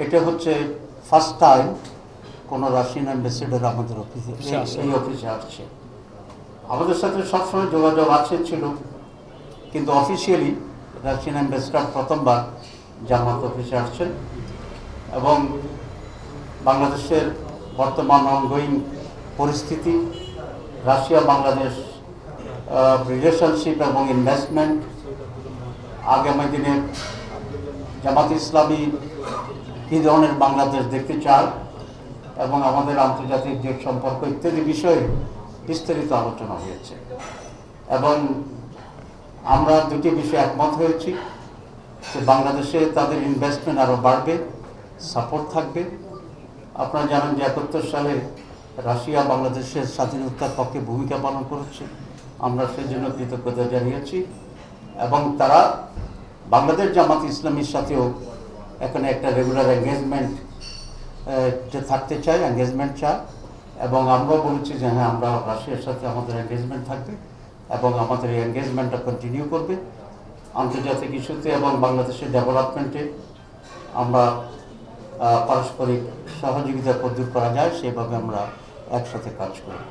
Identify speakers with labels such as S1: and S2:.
S1: এটা হচ্ছে first time কোনো রাশিয়ান অ্যাম্বাসেডর আমাদের অফিসে এই অফিসে আসছে। আমাদের সাথে সবসময় যোগাযোগ ছিল, কিন্তু অফিসিয়ালি রাশিয়ান অ্যাম্বাসেডর প্রথমবার জামাত অফিসে আসছেন এবং বাংলাদেশের বর্তমান অনগোয়িং পরিস্থিতি, রাশিয়া বাংলাদেশ রিলেশনশিপ এবং ইনভেস্টমেন্ট, আগামী দিনে জামাত ইসলামী কী ধরনের বাংলাদেশ দেখতে চায় এবং আমাদের আন্তর্জাতিক যে সম্পর্ক ইত্যাদি বিষয়ে বিস্তারিত আলোচনা হয়েছে এবং আমরা দুটি বিষয়ে একমত হয়েছি যে বাংলাদেশে তাদের ইনভেস্টমেন্ট আরও বাড়বে, সাপোর্ট থাকবে। আপনারা জানেন যে 71 সালে রাশিয়া বাংলাদেশের স্বাধীনতার পক্ষে ভূমিকা পালন করেছে, আমরা সেই জন্য কৃতজ্ঞতা জানিয়েছি এবং তারা বাংলাদেশ জামাত ইসলামীর সাথেও এখানে একটা রেগুলার এঙ্গেজমেন্ট থাকতে চাই, এঙ্গেজমেন্ট চায় এবং আমরাও বলেছি যে হ্যাঁ, আমরা রাশিয়ার সাথে আমাদের এঙ্গেজমেন্ট থাকবে এবং আমাদের এই এঙ্গেজমেন্টটা কন্টিনিউ করবে। আন্তর্জাতিক ইস্যুতে এবং বাংলাদেশের ডেভেলপমেন্টে আমরা পারস্পরিক সহযোগিতা করা যায় সেভাবে আমরা একসাথে কাজ করি।